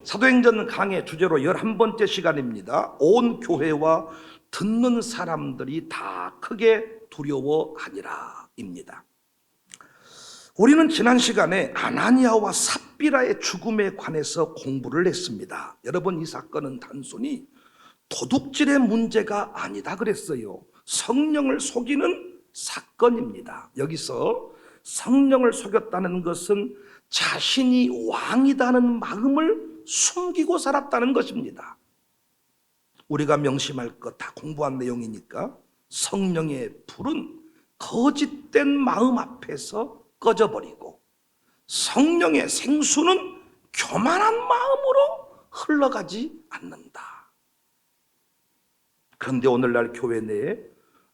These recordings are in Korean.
사도행전 강의 주제로 11번째 시간입니다. 온 교회와 듣는 사람들이 다 크게 두려워하니라 입니다. 우리는 지난 시간에 아나니아와 삽비라의 죽음에 관해서 공부를 했습니다. 여러분, 이 사건은 단순히 도둑질의 문제가 아니다 그랬어요. 성령을 속이는 사건입니다. 여기서 성령을 속였다는 것은 자신이 왕이라는 마음을 숨기고 살았다는 것입니다. 우리가 명심할 것 다 공부한 내용이니까 성령의 불은 거짓된 마음 앞에서 꺼져버리고 성령의 생수는 교만한 마음으로 흘러가지 않는다. 그런데 오늘날 교회 내에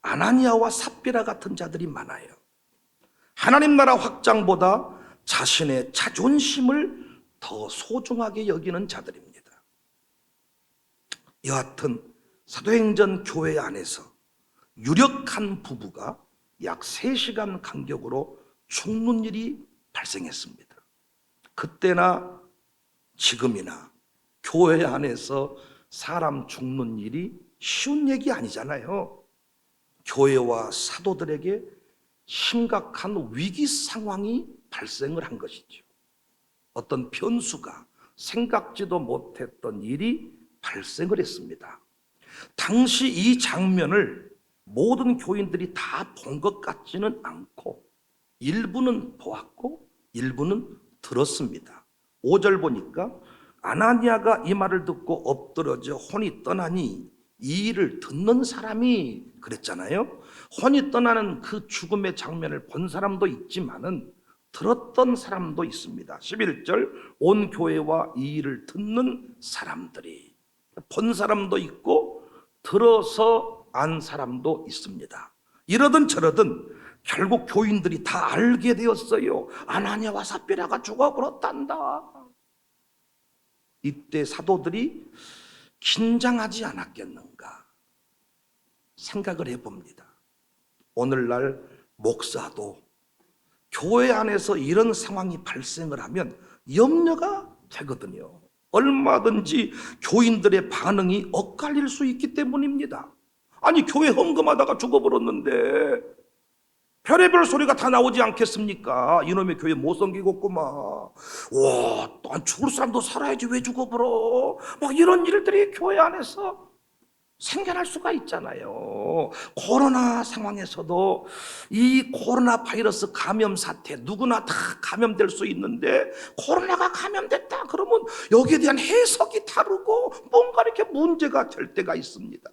아나니아와 삽비라 같은 자들이 많아요. 하나님 나라 확장보다 자신의 자존심을 더 소중하게 여기는 자들입니다. 여하튼 사도행전 교회 안에서 유력한 부부가 약 3시간 간격으로 죽는 일이 발생했습니다. 그때나 지금이나 교회 안에서 사람 죽는 일이 쉬운 얘기 아니잖아요. 교회와 사도들에게 심각한 위기 상황이 발생을 한 것이죠. 어떤 변수가 생각지도 못했던 일이 발생을 했습니다. 당시 이 장면을 모든 교인들이 다 본 것 같지는 않고 일부는 보았고 일부는 들었습니다. 5절 보니까 아나니아가 이 말을 듣고 엎드러져 혼이 떠나니 이 일을 듣는 사람이 그랬잖아요. 혼이 떠나는 그 죽음의 장면을 본 사람도 있지만은 들었던 사람도 있습니다. 11절 온 교회와 이 일을 듣는 사람들이, 본 사람도 있고 들어서 안 사람도 있습니다. 이러든 저러든 결국 교인들이 다 알게 되었어요. 아나니아와 삽비라가 죽어버렸단다. 이때 사도들이 긴장하지 않았겠는가 생각을 해봅니다. 오늘날 목사도 교회 안에서 이런 상황이 발생을 하면 염려가 되거든요. 얼마든지 교인들의 반응이 엇갈릴 수 있기 때문입니다. 아니, 교회 헌금하다가 죽어버렸는데 별의별 소리가 다 나오지 않겠습니까? 이놈의 교회 못 섬기겠구만. 와, 난 죽을 사람도 살아야지 왜 죽어버려? 막 이런 일들이 교회 안에서 생겨날 수가 있잖아요. 코로나 상황에서도 이 코로나 바이러스 감염 사태 누구나 다 감염될 수 있는데 코로나가 감염됐다 그러면 여기에 대한 해석이 다르고 뭔가 이렇게 문제가 될 때가 있습니다.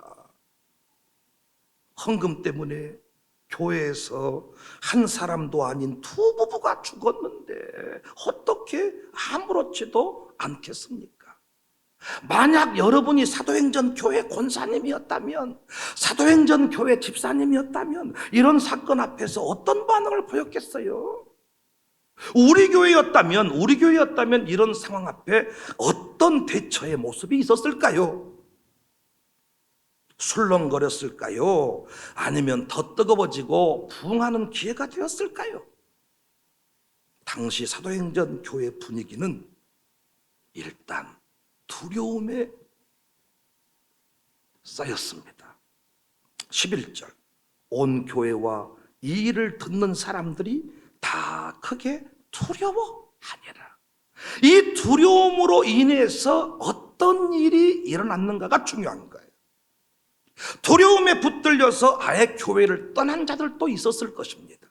헌금 때문에 교회에서 한 사람도 아닌 두 부부가 죽었는데 어떻게 아무렇지도 않겠습니까? 만약 여러분이 사도행전 교회 권사님이었다면, 사도행전 교회 집사님이었다면 이런 사건 앞에서 어떤 반응을 보였겠어요? 우리 교회였다면 이런 상황 앞에 어떤 대처의 모습이 있었을까요? 술렁거렸을까요? 아니면 더 뜨거워지고 부응하는 기회가 되었을까요? 당시 사도행전 교회 분위기는 일단 두려움에 쌓였습니다. 11절 온 교회와 이 일을 듣는 사람들이 다 크게 두려워하니라. 이 두려움으로 인해서 어떤 일이 일어났는가가 중요한 거예요. 두려움에 붙들려서 아예 교회를 떠난 자들도 있었을 것입니다.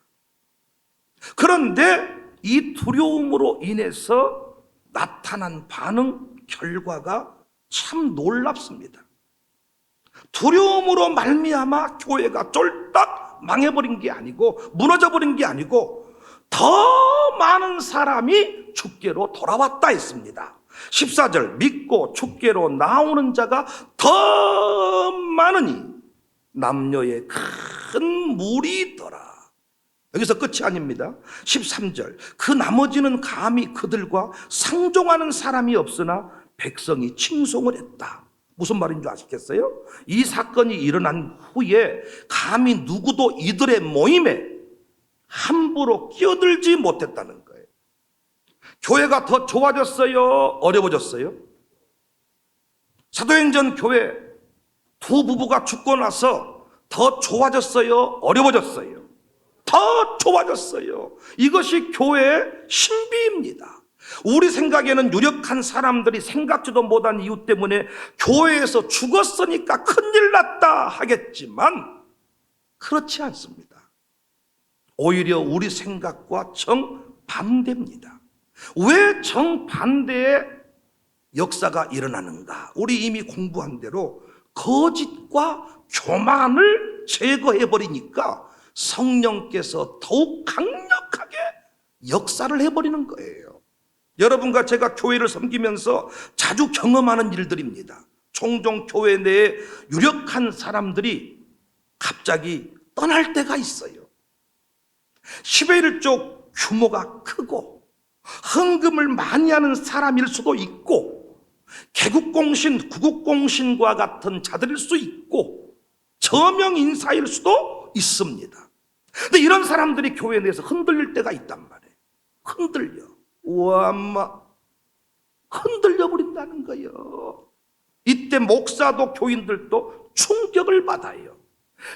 그런데 이 두려움으로 인해서 나타난 반응, 결과가 참 놀랍습니다. 두려움으로 말미암아 교회가 쫄딱 망해버린 게 아니고 무너져버린 게 아니고 더 많은 사람이 주께로 돌아왔다 했습니다. 14절 믿고 주께로 나오는 자가 더 많으니 남녀의 큰 무리더라. 여기서 끝이 아닙니다. 13절 그 나머지는 감히 그들과 상종하는 사람이 없으나 백성이 칭송을 했다. 무슨 말인 줄 아시겠어요? 이 사건이 일어난 후에 감히 누구도 이들의 모임에 함부로 끼어들지 못했다는 거예요. 교회가 더 좋아졌어요? 어려워졌어요? 사도행전 교회 두 부부가 죽고 나서 더 좋아졌어요? 어려워졌어요? 더 좋아졌어요. 이것이 교회의 신비입니다. 우리 생각에는 유력한 사람들이 생각지도 못한 이유 때문에 교회에서 죽었으니까 큰일 났다 하겠지만 그렇지 않습니다. 오히려 우리 생각과 정반대입니다. 왜 정반대의 역사가 일어나는가? 우리 이미 공부한 대로 거짓과 교만을 제거해버리니까 성령께서 더욱 강력하게 역사를 해버리는 거예요. 여러분과 제가 교회를 섬기면서 자주 경험하는 일들입니다. 종종 교회 내에 유력한 사람들이 갑자기 떠날 때가 있어요. 10의 1쪽 규모가 크고 헌금을 많이 하는 사람일 수도 있고 개국공신, 구국공신과 같은 자들일 수 있고 저명 인사일 수도 있습니다. 근데 이런 사람들이 교회 내에서 흔들릴 때가 있단 말이에요. 흔들려. 우와, 흔들려 버린다는 거예요. 이때 목사도 교인들도 충격을 받아요.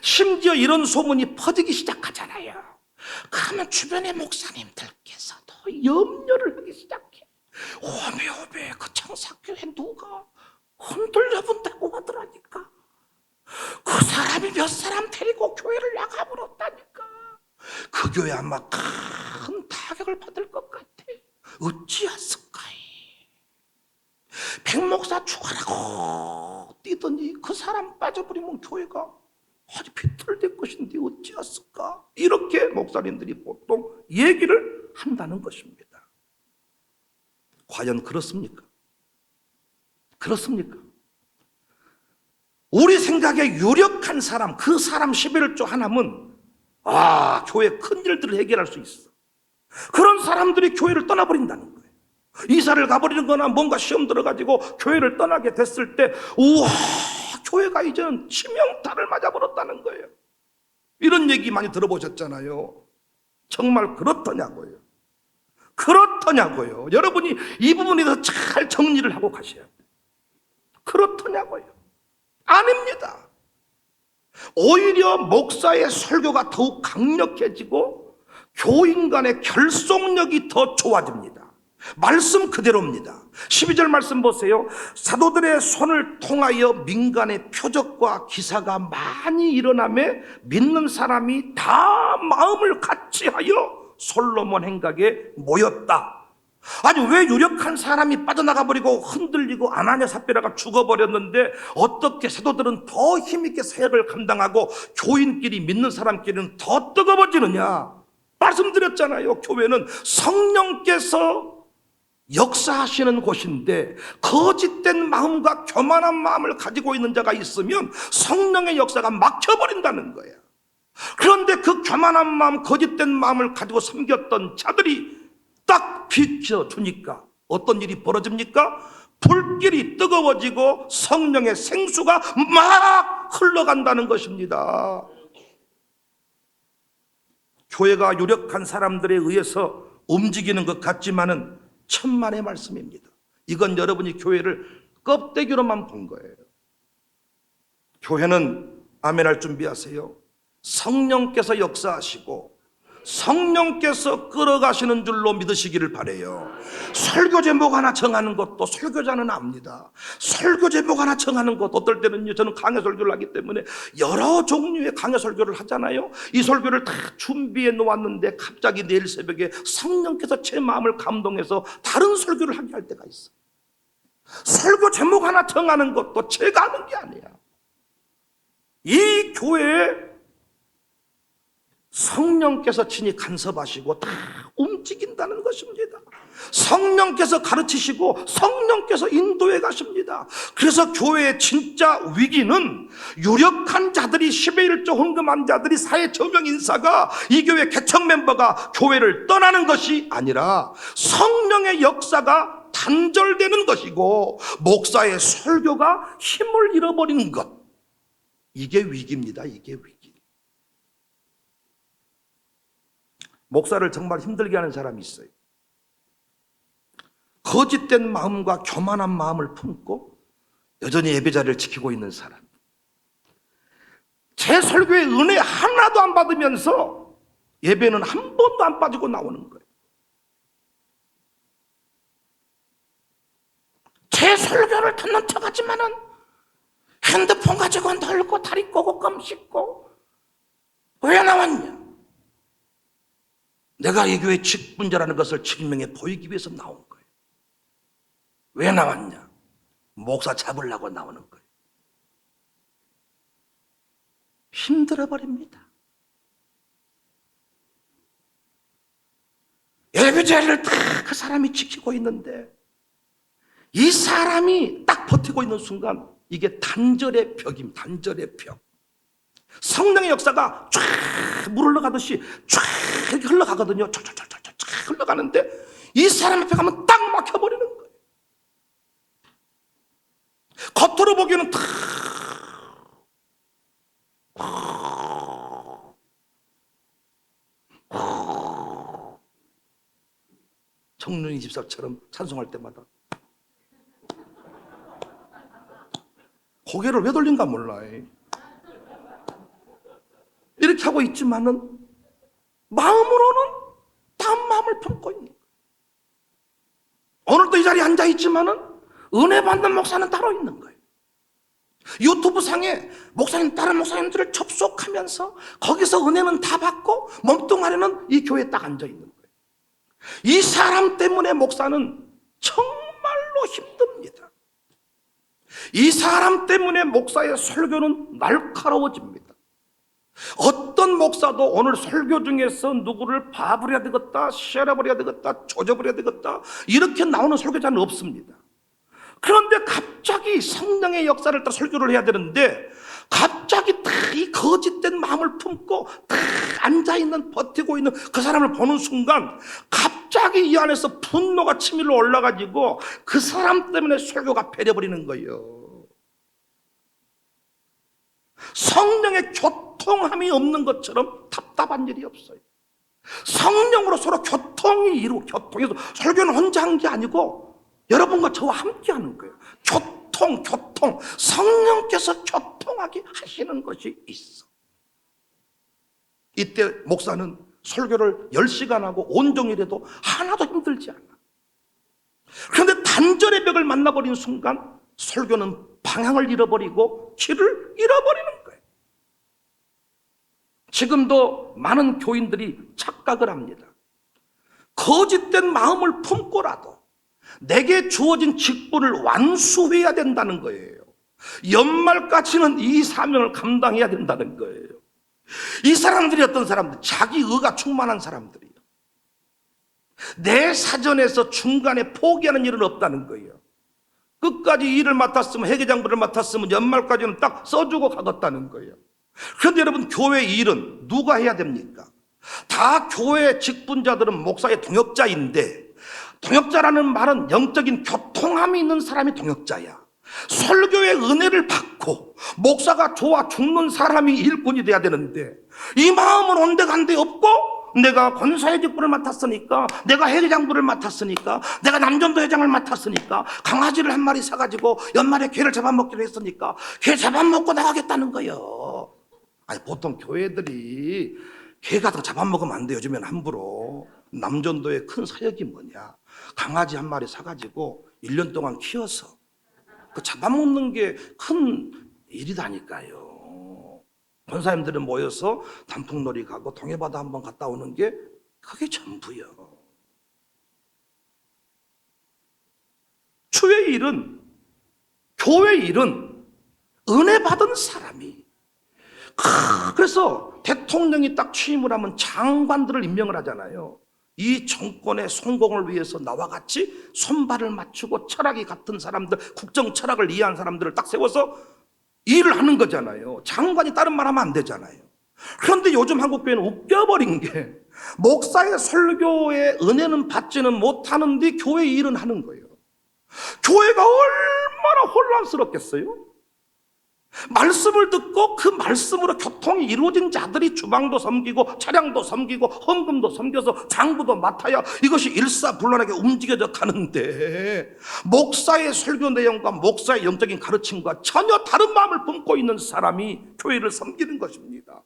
심지어 이런 소문이 퍼지기 시작하잖아요. 그러면 주변의 목사님들께서도 염려를 하기 시작해. 오메 그 청사교회 누가 흔들려 본다고 하더라니까. 그 사람이 몇 사람 데리고 교회를 나가버렸다니까. 그 교회 아마 큰 타격을 받을 것 같아. 어찌하실까이. 백목사 죽어라고 뛰더니 그 사람 빠져버리면 교회가 아주 비틀될 것인데 어찌하실까. 이렇게 목사님들이 보통 얘기를 한다는 것입니다. 과연 그렇습니까? 그렇습니까? 우리 생각에 유력한 사람, 그 사람 11조 하나면 교회 큰 일들을 해결할 수 있어. 그런 사람들이 교회를 떠나버린다는 거예요. 이사를 가버리는 거나 뭔가 시험 들어가지고 교회를 떠나게 됐을 때 우와, 교회가 이제는 치명타를 맞아버렸다는 거예요. 이런 얘기 많이 들어보셨잖아요. 정말 그렇더냐고요. 그렇더냐고요. 여러분이 이 부분에 대해서 잘 정리를 하고 가셔야 돼요. 그렇더냐고요. 아닙니다. 오히려 목사의 설교가 더욱 강력해지고 교인 간의 결속력이 더 좋아집니다. 말씀 그대로입니다. 12절 말씀 보세요. 사도들의 손을 통하여 민간의 표적과 기사가 많이 일어나며 믿는 사람이 다 마음을 같이하여 솔로몬 행각에 모였다. 아니 왜 유력한 사람이 빠져나가 버리고 흔들리고 아나니아 삽비라가 죽어버렸는데 어떻게 사도들은 더 힘있게 사역을 감당하고 교인끼리 믿는 사람끼리는 더 뜨거워지느냐. 말씀드렸잖아요. 교회는 성령께서 역사하시는 곳인데 거짓된 마음과 교만한 마음을 가지고 있는 자가 있으면 성령의 역사가 막혀버린다는 거예요. 그런데 그 교만한 마음, 거짓된 마음을 가지고 섬겼던 자들이 딱 비춰주니까 어떤 일이 벌어집니까? 불길이 뜨거워지고 성령의 생수가 막 흘러간다는 것입니다. 교회가 유력한 사람들에 의해서 움직이는 것 같지만은 천만의 말씀입니다. 이건 여러분이 교회를 껍데기로만 본 거예요. 교회는 아멘할 준비하세요. 성령께서 역사하시고 성령께서 끌어가시는 줄로 믿으시기를 바라요. 설교 제목 하나 정하는 것도 설교자는 압니다. 설교 제목 하나 정하는 것, 어떨 때는요, 저는 강해 설교를 하기 때문에 여러 종류의 강해 설교를 하잖아요. 이 설교를 다 준비해 놓았는데 갑자기 내일 새벽에 성령께서 제 마음을 감동해서 다른 설교를 하게 할 때가 있어요. 설교 제목 하나 정하는 것도 제가 하는 게 아니야. 이 교회에 성령께서 친히 간섭하시고 다 움직인다는 것입니다. 성령께서 가르치시고 성령께서 인도해 가십니다. 그래서 교회의 진짜 위기는 유력한 자들이 10의 1조 헌금한 자들이 사회 저명 인사가 이 교회 개척 멤버가 교회를 떠나는 것이 아니라 성령의 역사가 단절되는 것이고 목사의 설교가 힘을 잃어버리는 것. 이게 위기입니다. 이게 위기. 목사를 정말 힘들게 하는 사람이 있어요. 거짓된 마음과 교만한 마음을 품고 여전히 예배 자리를 지키고 있는 사람, 제 설교에 은혜 하나도 안 받으면서 예배는 한 번도 안 빠지고 나오는 거예요. 제 설교를 듣는 척하지만은 핸드폰 가지고 놀고 다리 꼬고 껌 씹고. 왜 나왔냐? 내가 이 교회 직분자라는 것을 증명해 보이기 위해서 나온 거예요. 왜 나왔냐? 목사 잡으려고 나오는 거예요. 힘들어 버립니다. 예배 자리를 다 그 사람이 지키고 있는데 이 사람이 딱 버티고 있는 순간 이게 단절의 벽입니다. 단절의 벽. 성령의 역사가 쫙 물 흘러가듯이 쫙 이렇게 흘러가거든요. 쫙 흘러가는데 이 사람 앞에 가면 딱 막혀버리는 거예요. 겉으로 보기에는 탁 청년이 집사처럼 찬송할 때마다 고개를 왜 돌린가 몰라. 이렇게 하고 있지만은 마음으로는 다음 마음을 품고 있는 거예요. 오늘도 이 자리에 앉아 있지만은 은혜 받는 목사는 따로 있는 거예요. 유튜브 상에 목사님, 다른 목사님들을 접속하면서 거기서 은혜는 다 받고 몸뚱아리는 이 교회에 딱 앉아 있는 거예요. 이 사람 때문에 목사는 정말로 힘듭니다. 이 사람 때문에 목사의 설교는 날카로워집니다. 어떤 목사도 오늘 설교 중에서 누구를 봐버려야 되겠다, 시해버려야 되겠다, 조져버려야 되겠다 이렇게 나오는 설교자는 없습니다. 그런데 갑자기 성령의 역사를 딱 설교를 해야 되는데 갑자기 딱 이 거짓된 마음을 품고 딱 앉아있는, 버티고 있는 그 사람을 보는 순간 갑자기 이 안에서 분노가 치밀러 올라가지고 그 사람 때문에 설교가 배려버리는 거예요. 성령의 교통함이 없는 것처럼 답답한 일이 없어요. 성령으로 서로 교통이 이루고, 교통해서 설교는 혼자 한 게 아니고 여러분과 저와 함께 하는 거예요. 교통. 성령께서 교통하게 하시는 것이 있어. 이때 목사는 설교를 10시간 하고 온종일 해도 하나도 힘들지 않아. 그런데 단절의 벽을 만나버린 순간 설교는 방향을 잃어버리고 길을 잃어버리는 거예요. 지금도 많은 교인들이 착각을 합니다. 거짓된 마음을 품고라도 내게 주어진 직분을 완수해야 된다는 거예요. 연말까지는 이 사명을 감당해야 된다는 거예요. 이 사람들이 어떤 사람들? 자기 의가 충만한 사람들이에요. 내 사전에서 중간에 포기하는 일은 없다는 거예요. 끝까지 일을 맡았으면, 회계장부를 맡았으면 연말까지는 딱 써주고 가겠다는 거예요. 그런데 여러분, 교회 일은 누가 해야 됩니까? 다 교회 직분자들은 목사의 동역자인데, 동역자라는 말은 영적인 교통함이 있는 사람이 동역자야. 설교의 은혜를 받고 목사가 좋아 죽는 사람이 일꾼이 돼야 되는데 이 마음은 온데간데 없고, 내가 권사의 직분을 맡았으니까, 내가 회장부를 맡았으니까, 내가 남전도 회장을 맡았으니까, 강아지를 한 마리 사가지고 연말에 개를 잡아먹기로 했으니까 개 잡아먹고 나가겠다는 거예요. 아니, 보통 교회들이 개 같은 거 잡아먹으면 안 돼. 요즘엔 함부로. 남전도의 큰 사역이 뭐냐, 강아지 한 마리 사가지고 1년 동안 키워서 그 잡아먹는 게 큰 일이다니까요. 권사님들은 모여서 단풍놀이 가고 동해바다 한번 갔다 오는 게 그게 전부요. 주의 일은, 교회 일은 은혜 받은 사람이, 그래서 대통령이 딱 취임을 하면 장관들을 임명을 하잖아요. 이 정권의 성공을 위해서 나와 같이 손발을 맞추고 철학이 같은 사람들, 국정 철학을 이해한 사람들을 딱 세워서 일을 하는 거잖아요. 장관이 다른 말 하면 안 되잖아요. 그런데 요즘 한국교회는 웃겨버린 게, 목사의 설교의 은혜는 받지는 못하는데 교회 일은 하는 거예요. 교회가 얼마나 혼란스럽겠어요? 말씀을 듣고 그 말씀으로 교통이 이루어진 자들이 주방도 섬기고 차량도 섬기고 헌금도 섬겨서 장부도 맡아야 이것이 일사불란하게 움직여져 가는데, 목사의 설교 내용과 목사의 영적인 가르침과 전혀 다른 마음을 품고 있는 사람이 교회를 섬기는 것입니다.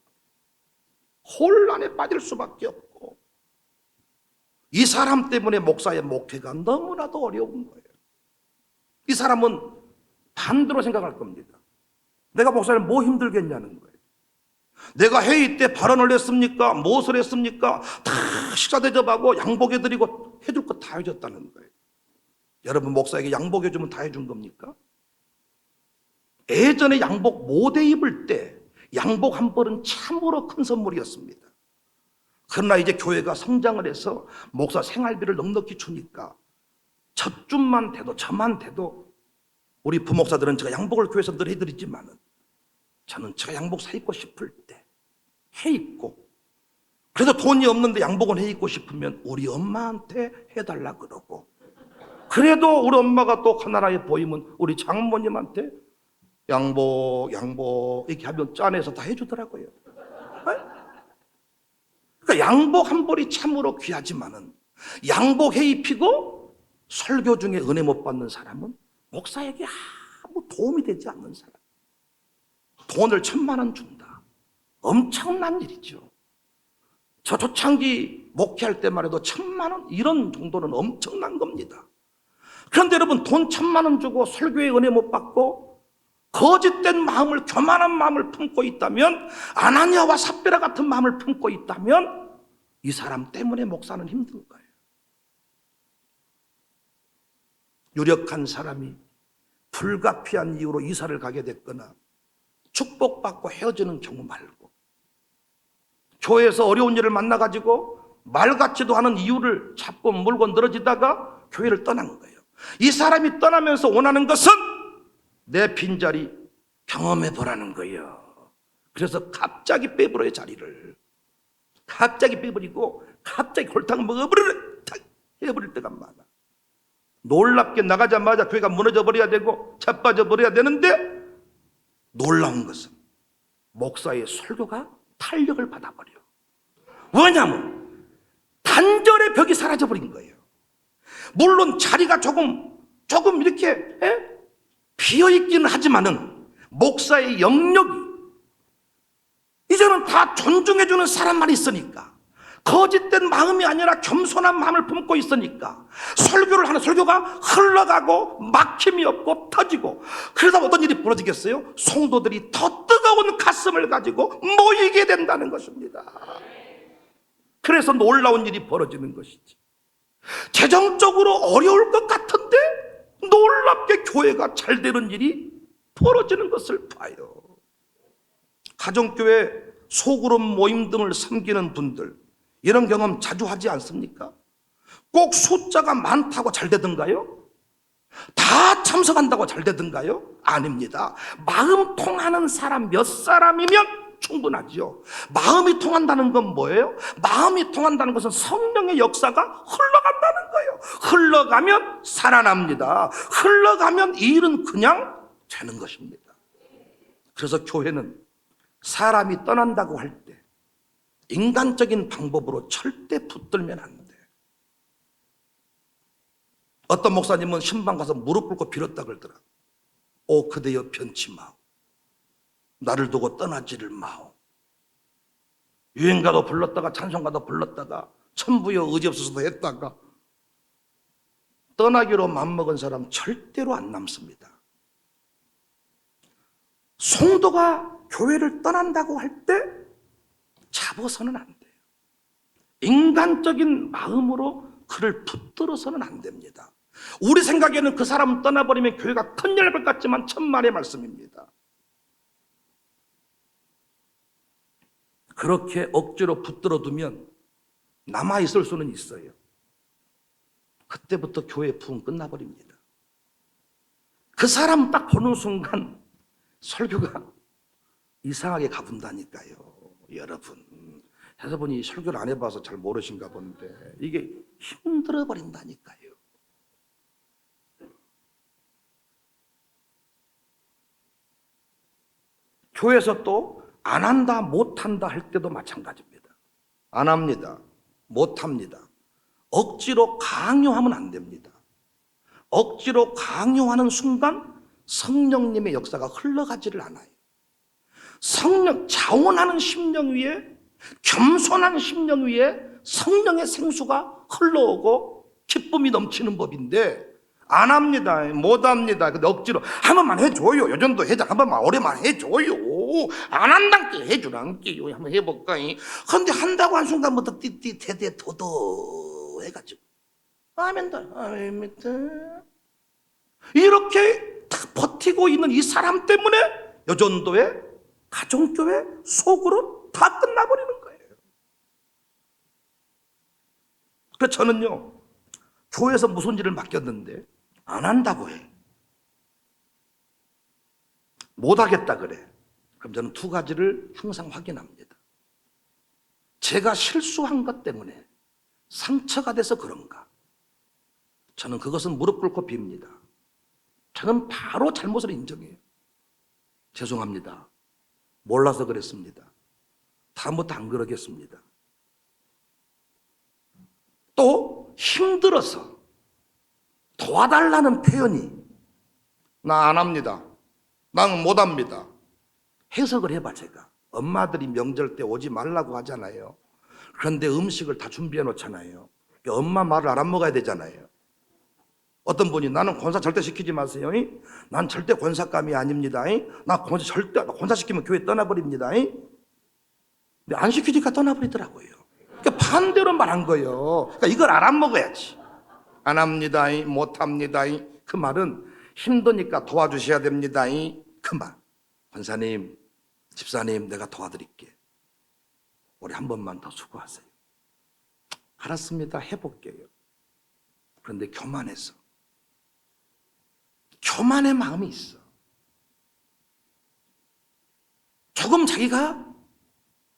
혼란에 빠질 수밖에 없고, 이 사람 때문에 목사의 목회가 너무나도 어려운 거예요. 이 사람은 반대로 생각할 겁니다. 내가 목사를 뭐 힘들겠냐는 거예요. 내가 회의 때 발언을 했습니까? 무엇을 했습니까? 다 식사 대접하고 양복해드리고 해줄 거 다 해줬다는 거예요. 여러분, 목사에게 양복해주면 다 해준 겁니까? 예전에 양복 못 입을 때 양복 한 벌은 참으로 큰 선물이었습니다. 그러나 이제 교회가 성장을 해서 목사 생활비를 넉넉히 주니까 저쯤만 돼도 저만 돼도 우리 부목사들은 제가 양복을 교회에서 늘 해드리지만은 저는 제가 양복 사 입고 싶을 때 해 입고, 그래도 돈이 없는데 양복은 해 입고 싶으면 우리 엄마한테 해달라 그러고, 그래도 우리 엄마가 또 하나라에 보이면 우리 장모님한테 양복 이렇게 하면 짠해서 다 해주더라고요. 그러니까 양복 한 벌이 참으로 귀하지만은 양복 해 입히고 설교 중에 은혜 못 받는 사람은 목사에게 아무 도움이 되지 않는 사람. 돈을 1,000만 원 준다. 엄청난 일이죠. 저 초창기 목회할 때만 해도 1,000만 원 이런 정도는 엄청난 겁니다. 그런데 여러분, 돈 1,000만 원 주고 설교에 은혜 못 받고 거짓된 마음을, 교만한 마음을 품고 있다면, 아나니아와 삽비라 같은 마음을 품고 있다면 이 사람 때문에 목사는 힘든 거예요. 유력한 사람이 불가피한 이유로 이사를 가게 됐거나 축복받고 헤어지는 경우 말고, 교회에서 어려운 일을 만나가지고 말 같지도 않은 이유를 잡고 물고 늘어지다가 교회를 떠난 거예요. 이 사람이 떠나면서 원하는 것은 내 빈자리 경험해보라는 거예요. 그래서 갑자기 빼버려요. 자리를 갑자기 빼버리고 갑자기 골탕 먹어버릴 때가 많아. 놀랍게 나가자마자 교회가 무너져 버려야 되고 자빠져 버려야 되는데, 놀라운 것은 목사의 설교가 탄력을 받아버려. 왜냐하면 단절의 벽이 사라져버린 거예요. 물론 자리가 조금 이렇게 비어있기는 하지만은 목사의 영역이 이제는 다 존중해주는 사람만 있으니까, 거짓된 마음이 아니라 겸손한 마음을 품고 있으니까 설교를 하는 설교가 흘러가고 막힘이 없고 터지고, 그러다 어떤 일이 벌어지겠어요? 성도들이 더 뜨거운 가슴을 가지고 모이게 된다는 것입니다. 그래서 놀라운 일이 벌어지는 것이지. 재정적으로 어려울 것 같은데 놀랍게 교회가 잘 되는 일이 벌어지는 것을 봐요. 가정교회 소그룹 모임 등을 섬기는 분들, 이런 경험 자주 하지 않습니까? 꼭 숫자가 많다고 잘 되던가요? 다 참석한다고 잘 되던가요? 아닙니다. 마음 통하는 사람 몇 사람이면 충분하죠. 마음이 통한다는 건 뭐예요? 마음이 통한다는 것은 성령의 역사가 흘러간다는 거예요. 흘러가면 살아납니다. 흘러가면 이 일은 그냥 되는 것입니다. 그래서 교회는 사람이 떠난다고 할 때 인간적인 방법으로 절대 붙들면 안 돼. 어떤 목사님은 신방 가서 무릎 꿇고 빌었다 그러더라. 오 그대여 변치 마오. 나를 두고 떠나지를 마오. 유행가도 불렀다가 찬송가도 불렀다가 천부여 의지 없어서도 했다가 떠나기로 맘먹은 사람 절대로 안 남습니다. 성도가 교회를 떠난다고 할 때 잡아서는 안 돼요. 인간적인 마음으로 그를 붙들어서는 안 됩니다. 우리 생각에는 그 사람 떠나버리면 교회가 큰일 것 같지만 천만의 말씀입니다. 그렇게 억지로 붙들어두면 남아있을 수는 있어요. 그때부터 교회의 부흥 끝나버립니다. 그 사람 딱 보는 순간 설교가 이상하게 가본다니까요. 여러분, 해서 보니 설교를 안 해봐서 잘 모르신가 본데 이게 힘들어 버린다니까요. 교회에서 또 안 한다, 못 한다 할 때도 마찬가지입니다. 안 합니다. 못 합니다. 억지로 강요하면 안 됩니다. 억지로 강요하는 순간 성령님의 역사가 흘러가지를 않아요. 자원하는 심령 위에, 겸손한 심령 위에 성령의 생수가 흘러오고 기쁨이 넘치는 법인데, 안 합니다. 못 합니다. 근데 억지로 한 번만 해줘요. 요전도 해장 한 번만 오래만 해줘요. 안 한다께 해주란께요. 한번 해볼까? 근데 한다고 한 순간부터 띠띠 대대 도도 해가지고 아멘다 아멘다 이렇게 다 버티고 있는 이 사람 때문에 여전도의 가정교회 속으로 다 끝나버리는 거예요. 그래서 저는요, 교회에서 무슨 일을 맡겼는데 안 한다고 해, 못하겠다 그래. 그럼 저는 두 가지를 항상 확인합니다. 제가 실수한 것 때문에 상처가 돼서 그런가? 저는 그것은 무릎 꿇고 빕니다. 저는 바로 잘못을 인정해요. 죄송합니다. 몰라서 그랬습니다. 다음부터 안 그러겠습니다. 또 힘들어서 도와달라는 표현이 나 안 합니다. 나는 못 합니다. 해석을 해봐. 제가 엄마들이 명절 때 오지 말라고 하잖아요. 그런데 음식을 다 준비해 놓잖아요. 엄마 말을 안 먹어야 되잖아요. 어떤 분이 나는 권사 절대 시키지 마세요. 난 절대 권사감이 아닙니다. 나 권사 시키면 교회 떠나버립니다. 근데 안 시키니까 떠나버리더라고요. 그러니까 반대로 말한 거예요. 그러니까 이걸 안 먹어야지. 안 합니다. 못 합니다. 그 말은 힘드니까 도와주셔야 됩니다. 그 말. 권사님, 집사님, 내가 도와드릴게. 우리 한 번만 더 수고하세요. 알았습니다. 해볼게요. 그런데 교만의 마음이 있어. 조금 자기가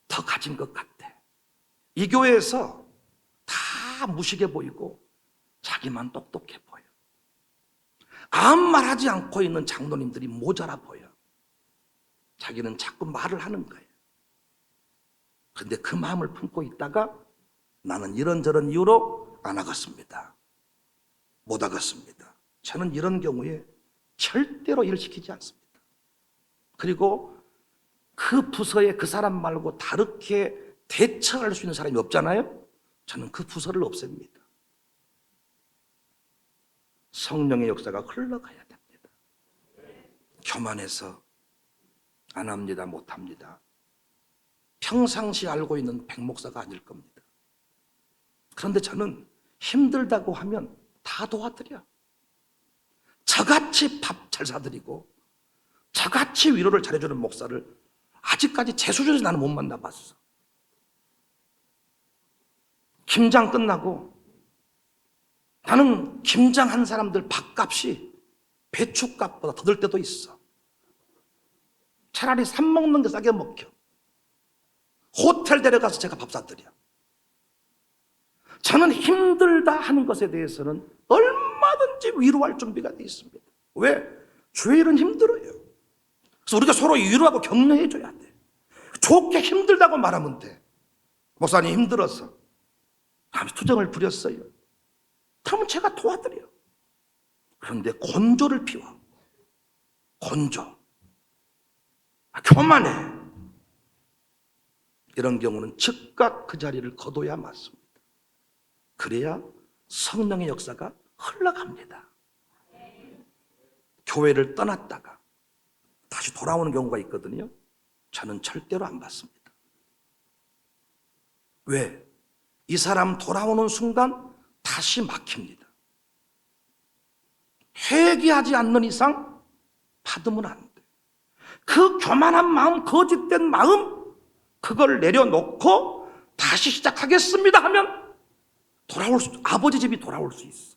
더 가진 것 같아. 이 교회에서 다 무식해 보이고 자기만 똑똑해 보여. 아무 말하지 않고 있는 장로님들이 모자라 보여. 자기는 자꾸 말을 하는 거예요. 그런데 그 마음을 품고 있다가 나는 이런저런 이유로 안 하겠습니다. 못 하겠습니다. 저는 이런 경우에 절대로 일을 시키지 않습니다. 그리고 그 부서에 그 사람 말고 다르게 대처할 수 있는 사람이 없잖아요. 저는 그 부서를 없앱니다. 성령의 역사가 흘러가야 됩니다. 교만해서 안 합니다, 못 합니다. 평상시 알고 있는 백목사가 아닐 겁니다. 그런데 저는 힘들다고 하면 다 도와드려. 저같이 밥 잘 사드리고 저같이 위로를 잘해주는 목사를 아직까지 제 수준에서 나는 못 만나봤어. 김장 끝나고 나는 김장한 사람들 밥값이 배추값보다 더 들 때도 있어. 차라리 사 먹는 게 싸게 먹혀. 호텔 데려가서 제가 밥 사드려. 저는 힘들다 하는 것에 대해서는 얼마든지 위로할 준비가 되어 있습니다. 왜? 주의 일은 힘들어요. 그래서 우리가 서로 위로하고 격려해 줘야 돼. 좋게 힘들다고 말하면 돼. 목사님 힘들어서 투정을 부렸어요. 그러면 제가 도와드려. 그런데 곤조를 피워. 곤조. 교만해. 이런 경우는 즉각 그 자리를 거둬야 맞습니다. 그래야 성령의 역사가 흘러갑니다. 교회를 떠났다가 다시 돌아오는 경우가 있거든요. 저는 절대로 안 받습니다. 왜? 이 사람 돌아오는 순간 다시 막힙니다. 회개하지 않는 이상 받으면 안 돼. 그 교만한 마음, 거짓된 마음, 그걸 내려놓고 다시 시작하겠습니다 하면 아버지 집이 돌아올 수 있어.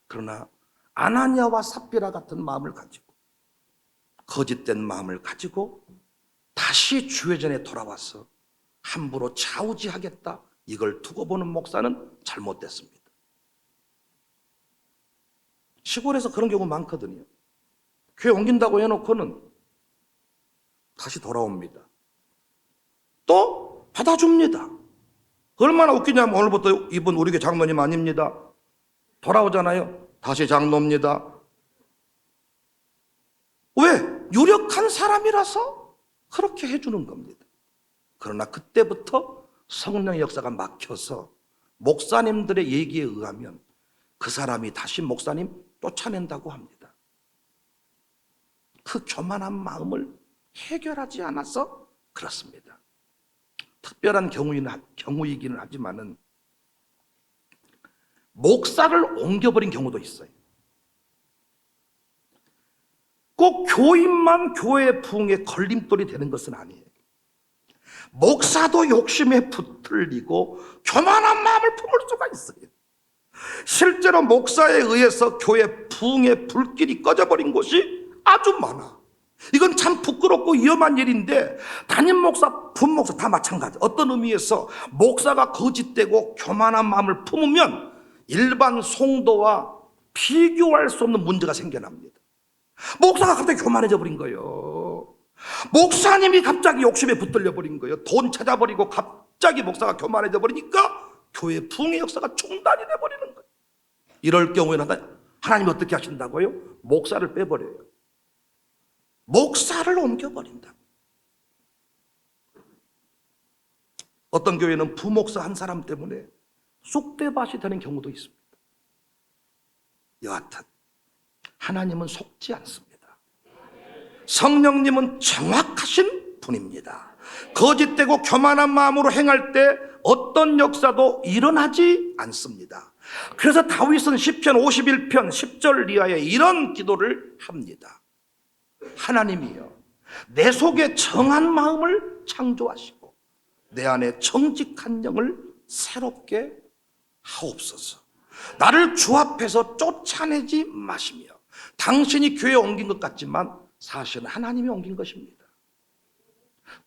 그러나 아나니아와 삽비라 같은 마음을 가지고, 거짓된 마음을 가지고 다시 주회전에 돌아와서 함부로 좌우지하겠다, 이걸 두고 보는 목사는 잘못됐습니다. 시골에서 그런 경우 많거든요. 교회 옮긴다고 해놓고는 다시 돌아옵니다. 또 받아줍니다. 얼마나 웃기냐면 오늘부터 이분 우리 교회 장로님 아닙니다. 돌아오잖아요. 다시 장로입니다. 왜? 유력한 사람이라서 그렇게 해주는 겁니다. 그러나 그때부터 성령의 역사가 막혀서 목사님들의 얘기에 의하면 그 사람이 다시 목사님 쫓아낸다고 합니다. 그 교만한 마음을 해결하지 않아서 그렇습니다. 특별한 경우이기는 하지만은 목사를 옮겨버린 경우도 있어요. 꼭 교인만 교회 부흥에 걸림돌이 되는 것은 아니에요. 목사도 욕심에 붙들리고 교만한 마음을 품을 수가 있어요. 실제로 목사에 의해서 교회 부흥의 불길이 꺼져버린 곳이 아주 많아. 이건 참 부끄럽고 위험한 일인데 담임 목사, 분목사 다 마찬가지. 어떤 의미에서 목사가 거짓되고 교만한 마음을 품으면 일반 성도와 비교할 수 없는 문제가 생겨납니다. 목사가 갑자기 교만해져 버린 거예요. 목사님이 갑자기 욕심에 붙들려 버린 거예요. 돈 찾아버리고 갑자기 목사가 교만해져 버리니까 교회 부흥의 역사가 중단이 돼 버리는 거예요. 이럴 경우에는 하나님이 어떻게 하신다고요? 목사를 빼버려요. 목사를 옮겨버린다. 어떤 교회는 부목사 한 사람 때문에 쑥대밭이 되는 경우도 있습니다. 여하튼 하나님은 속지 않습니다. 성령님은 정확하신 분입니다. 거짓되고 교만한 마음으로 행할 때 어떤 역사도 일어나지 않습니다. 그래서 다윗은 시편 51편 10절 이하에 이런 기도를 합니다. 하나님이여, 내 속에 정한 마음을 창조하시고 내 안에 정직한 영을 새롭게 하옵소서. 나를 주 앞에서 쫓아내지 마시며. 당신이 교회에 옮긴 것 같지만 사실은 하나님이 옮긴 것입니다.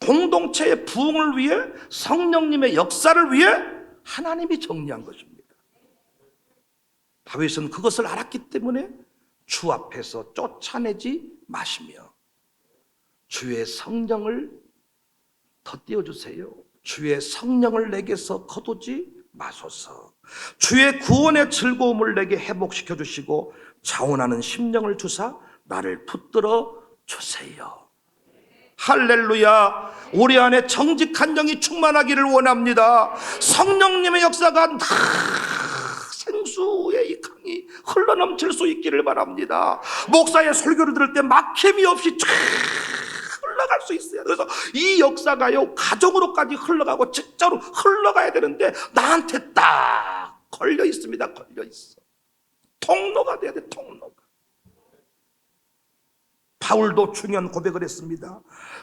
공동체의 부흥을 위해, 성령님의 역사를 위해 하나님이 정리한 것입니다. 다윗은 그것을 알았기 때문에 주 앞에서 쫓아내지 마시며 주의 성령을 더 띄워주세요. 주의 성령을 내게서 거두지 마소서. 주의 구원의 즐거움을 내게 회복시켜 주시고 자원하는 심령을 주사 나를 붙들어 주세요. 할렐루야. 우리 안에 정직한 영이 충만하기를 원합니다. 성령님의 역사가 생수의 이 강이 흘러넘칠 수 있기를 바랍니다. 목사의 설교를 들을 때 막힘이 없이 쫙 흘러갈 수 있어요. 그래서 이 역사가요, 가정으로까지 흘러가고 직자로 흘러가야 되는데 나한테 딱 걸려 있습니다. 걸려 있어. 통로가 돼야 돼. 통로가. 바울도 중요한 고백을 했습니다.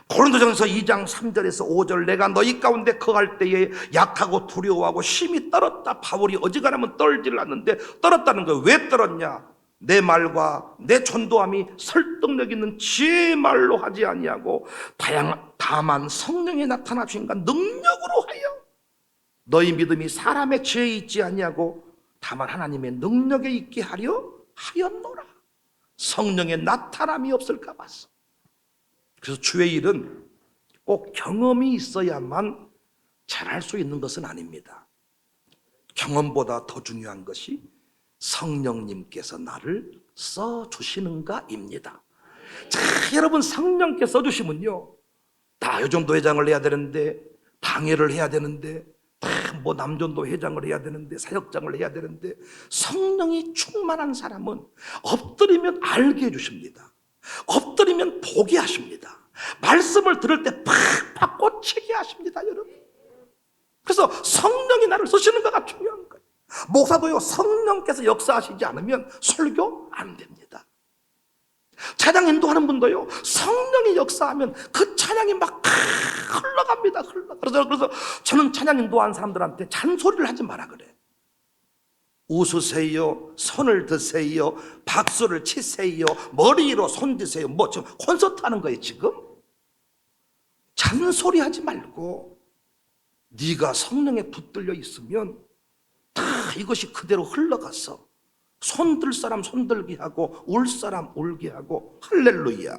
고린도전서 2장 3절에서 5절, 내가 너희 가운데 거할 때에 약하고 두려워하고 심히 떨었다. 바울이 어지간하면 떨지를 않는데 떨었다는 거예요. 왜 떨었냐? 내 말과 내 전도함이 설득력 있는 지혜의 말로 하지 아니하고 다만 성령이 나타나신가 능력으로 하여 너희 믿음이 사람의 지혜에 있지 아니하고 다만 하나님의 능력에 있게 하려 하였노라. 성령의 나타남이 없을까 봤어. 그래서 주의 일은 꼭 경험이 있어야만 잘할 수 있는 것은 아닙니다. 경험보다 더 중요한 것이 성령님께서 나를 써주시는가입니다. 자, 여러분, 성령께서 써주시면요, 다 요정도 회장을 해야 되는데, 당회를 해야 되는데, 뭐 남전도 회장을 해야 되는데, 사역장을 해야 되는데, 성령이 충만한 사람은 엎드리면 알게 해주십니다. 엎드리면 보게 하십니다. 말씀을 들을 때 팍팍 꽂히게 하십니다, 여러분. 그래서 성령이 나를 쓰시는가가 중요한 거예요. 목사도요, 성령께서 역사하시지 않으면 설교 안 됩니다. 찬양 인도하는 분도요, 성령이 역사하면 그 찬양이 막 흘러갑니다. 그래서 저는 찬양 인도하는 사람들한테 잔소리를 하지 마라 그래. 웃으세요, 손을 드세요, 박수를 치세요, 머리로 손 드세요. 뭐 지금 콘서트 하는 거예요 지금? 잔소리 하지 말고 네가 성령에 붙들려 있으면 다 이것이 그대로 흘러가서 손들 사람 손들게 하고 울 사람 울게 하고. 할렐루야.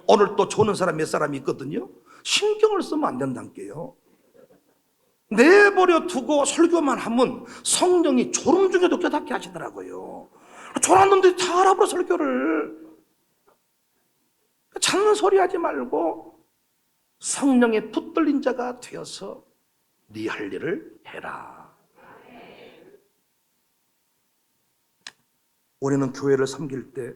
오늘 또 조는 사람 몇 사람이 있거든요. 신경을 쓰면 안 된다는 게요. 내버려 두고 설교만 하면 성령이 졸음 중에도 깨닫게 하시더라고요. 졸았는데 다 알아버려 설교를. 찾는 소리 하지 말고 성령에 붙들린 자가 되어서 네 할 일을 해라. 우리는 교회를 섬길 때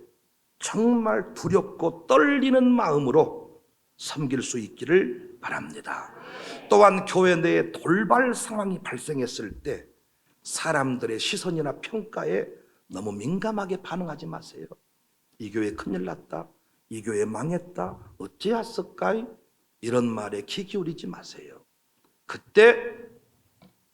정말 두렵고 떨리는 마음으로 섬길 수 있기를 바랍니다. 또한 교회 내에 돌발 상황이 발생했을 때 사람들의 시선이나 평가에 너무 민감하게 반응하지 마세요. 이 교회 큰일 났다, 이 교회 망했다, 어찌했을까, 이런 말에 귀 기울이지 마세요. 그때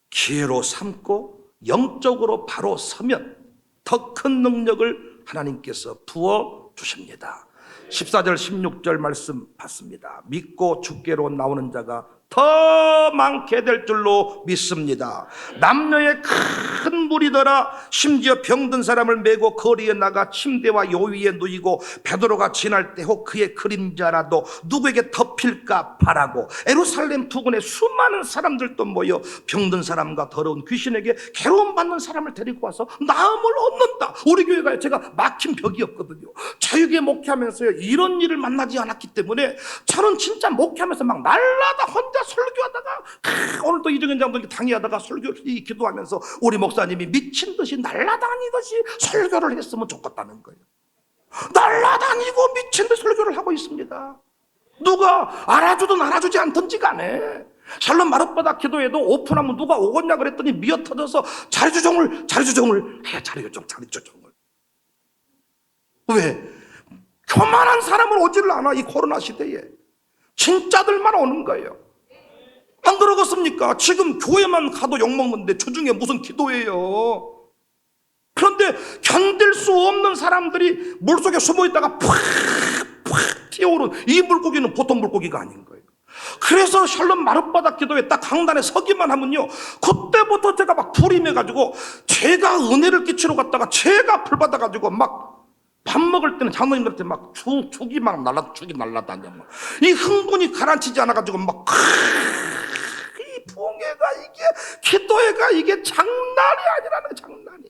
기회로 삼고 영적으로 바로 서면 더 큰 능력을 하나님께서 부어 주십니다. 14절 16절 말씀 봤습니다. 믿고 주께로 나오는 자가 더 많게 될 줄로 믿습니다. 남녀의 큰 무리더라. 심지어 병든 사람을 메고 거리에 나가 침대와 요위에 누이고 베드로가 지날 때 혹 그의 그림자라도 누구에게 덮일까 바라고 예루살렘 부근에 수많은 사람들도 모여 병든 사람과 더러운 귀신에게 괴로움 받는 사람을 데리고 와서 나음을 얻는다. 우리 교회가 제가 막힌 벽이었거든요. 자유계 목회하면서요, 이런 일을 만나지 않았기 때문에 저는 진짜 목회하면서 막 날라다 혼자 설교하다가 오늘도 이정현 장로님께 당의하다가 설교 기도하면서 우리 목사님이 미친 듯이 날라다니듯이 설교를 했으면 좋겠다는 거예요. 날라다니고 미친 듯이 설교를 하고 있습니다. 누가 알아주든 알아주지 않든지 간에 샬롬 마룻바닥 기도에도 오픈하면 누가 오겠냐 그랬더니 미어터져서 자리조정을 해. 자리조정을 왜? 교만한 사람은 오지를 않아. 이 코로나 시대에 진짜들만 오는 거예요. 안 그러겠습니까? 지금 교회만 가도 욕먹는데 주중에 무슨 기도예요. 그런데 견딜 수 없는 사람들이 물속에 숨어있다가 팍 튀어오른 이 물고기는 보통 물고기가 아닌 거예요. 그래서 샬롬 마룻바닥 기도에 딱 강단에 서기만 하면요, 그때부터 제가 막 불이 매가지고 제가 은혜를 끼치러 갔다가 제가 불 받아가지고 막 밥 먹을 때는 장로님들한테 막 죽이 날라다녀. 이 흥분이 가라앉히지 않아가지고 막 이 봉해가 이게 기도회가 이게 장난이 아니라는 장난이.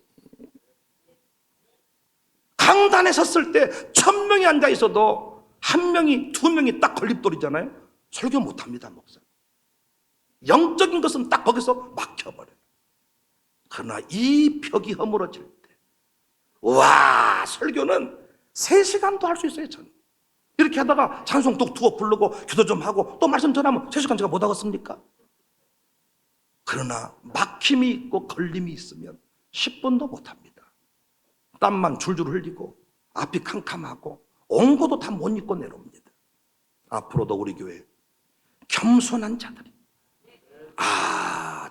강단에 섰을 때 1000명이 앉아 있어도 1명이 2명이 딱 걸림돌이잖아요. 설교 못합니다, 목사. 영적인 것은 딱 거기서 막혀버려요. 그러나 이 벽이 허물어질 때, 와, 설교는 3시간도 할 수 있어요. 저는 이렇게 하다가 찬송 뚝 부르고 기도 좀 하고 또 말씀 전하면 3시간 제가 못 하겠습니까? 그러나 막힘이 있고 걸림이 있으면 10분도 못 합니다. 땀만 줄줄 흘리고 앞이 캄캄하고 옹고도 다 못 입고 내려옵니다. 앞으로도 우리 교회 겸손한 자들이,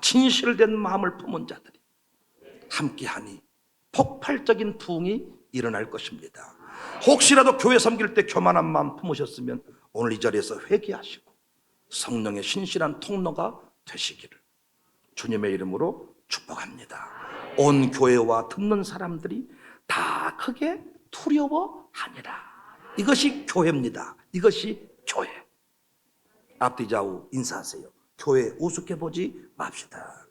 진실된 마음을 품은 자들이 함께하니 폭발적인 부흥이 일어날 것입니다. 혹시라도 교회 섬길 때 교만한 마음 품으셨으면 오늘 이 자리에서 회개하시고 성령의 신실한 통로가 되시기를 주님의 이름으로 축복합니다. 온 교회와 듣는 사람들이 다 크게 두려워하니라. 이것이 교회입니다. 이것이 교회. 앞뒤 좌우 인사하세요. 교회 우습게 보지 맙시다.